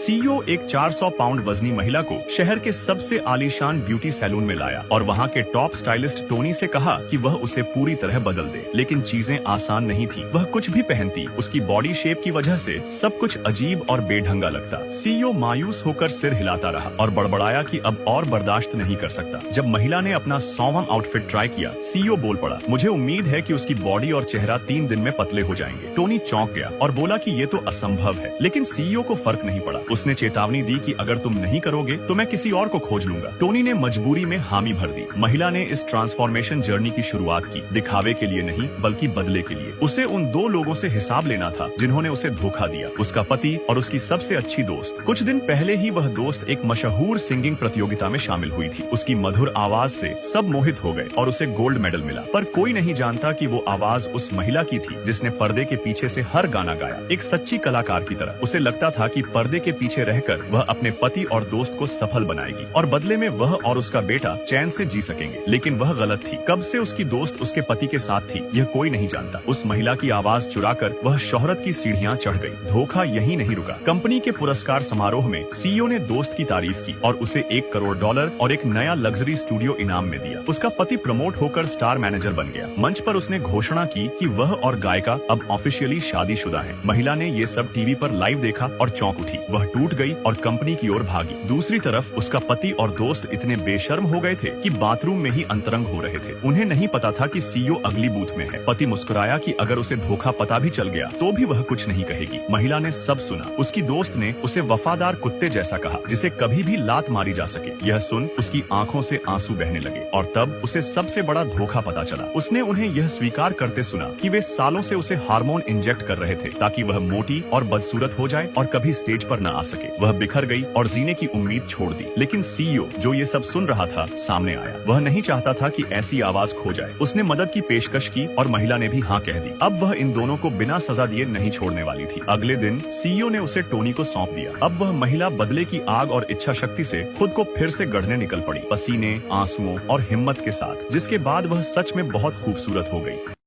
CEO एक 400 pound वजनी महिला को शहर के सबसे आलीशान ब्यूटी सैलून में लाया और वहाँ के टॉप स्टाइलिस्ट टोनी से कहा कि वह उसे पूरी तरह बदल दे। लेकिन चीजें आसान नहीं थी। वह कुछ भी पहनती, उसकी बॉडी शेप की वजह से सब कुछ अजीब और बेढंगा लगता। सीईओ मायूस होकर सिर हिलाता रहा और बड़बड़ाया कि अब और बर्दाश्त नहीं कर सकता। जब महिला ने अपना 100वां आउटफिट ट्राई किया, सीईओ बोल पड़ा, मुझे उम्मीद है कि उसकी बॉडी और चेहरा 3 दिन में पतले हो जाएंगे। टोनी चौंक गया और बोला कि ये तो असंभव है। लेकिन सीईओ को फर्क नहीं पड़ा। उसने चेतावनी दी कि अगर तुम नहीं करोगे तो मैं किसी और को खोज लूंगा। टोनी ने मजबूरी में हामी भर दी। महिला ने इस ट्रांसफॉर्मेशन जर्नी की शुरुआत की, दिखावे के लिए नहीं बल्कि बदले के लिए। उसे उन 2 लोगों से हिसाब लेना था जिन्होंने उसे धोखा दिया, उसका पति और उसकी सबसे अच्छी दोस्त। कुछ दिन पहले ही वह दोस्त एक मशहूर सिंगिंग प्रतियोगिता में शामिल हुई थी। उसकी मधुर आवाज से सब मोहित हो गए और उसे गोल्ड मेडल मिला। पर कोई नहीं जानता कि वो आवाज उस महिला की थी जिसने पर्दे के पीछे से हर गाना गाया, एक सच्ची कलाकार की तरह। उसे लगता था कि पर्दे के पीछे रहकर वह अपने पति और दोस्त को सफल बनाएगी और बदले में वह और उसका बेटा चैन से जी सकेंगे। लेकिन वह गलत थी। कब से उसकी दोस्त उसके पति के साथ थी, यह कोई नहीं जानता। उस महिला की आवाज चुराकर वह शोहरत की सीढ़ियां चढ़ गई। धोखा यहीं नहीं रुका। कंपनी के पुरस्कार समारोह में सीईओ ने दोस्त की तारीफ की और उसे $1 करोड़ और एक नया लग्जरी स्टूडियो इनाम में दिया। उसका पति प्रमोट होकर स्टार मैनेजर बन गया। मंच पर उसने घोषणा की कि वह और गायिका अब ऑफिशियली शादीशुदा हैं। महिला ने ये सब टीवी पर लाइव देखा और चौंक उठी। वह टूट गई और कंपनी की ओर भागी। दूसरी तरफ उसका पति और दोस्त इतने बेशर्म हो गए थे कि बाथरूम में ही अंतरंग हो रहे थे। उन्हें नहीं पता था कि सीईओ अगली बूथ में है। पति मुस्कुराया कि अगर उसे धोखा पता भी चल गया तो भी वह कुछ नहीं कहेगी। महिला ने सब सुना। उसकी दोस्त ने उसे वफादार कुत्ते जैसा कहा जिसे कभी भी लात मारी जा सके। यह सुन उसकी आंखों से आंसू बहने लगे और तब उसे सबसे बड़ा धोखा पता चला। उसने उन्हें यह स्वीकार करते सुना कि वे सालों से उसे हार्मोन इंजेक्ट कर रहे थे ताकि वह मोटी और बदसूरत हो जाए और कभी स्टेज पर न आ सके। वह बिखर गई और जीने की उम्मीद छोड़ दी। लेकिन सीईओ जो ये सब सुन रहा था सामने आया। वह नहीं चाहता था कि ऐसी आवाज खो जाए। उसने मदद की पेशकश की और महिला ने भी हाँ कह दी। अब वह इन दोनों को बिना सजा दिए नहीं छोड़ने वाली थी। अगले दिन सीईओ ने उसे टोनी को सौंप दिया। अब वह महिला बदले की आग और इच्छा शक्ति से खुद को फिर से गढ़ने निकल पड़ी, पसीने, आंसुओं और हिम्मत के साथ, जिसके बाद वह सच में बहुत खूबसूरत हो गई।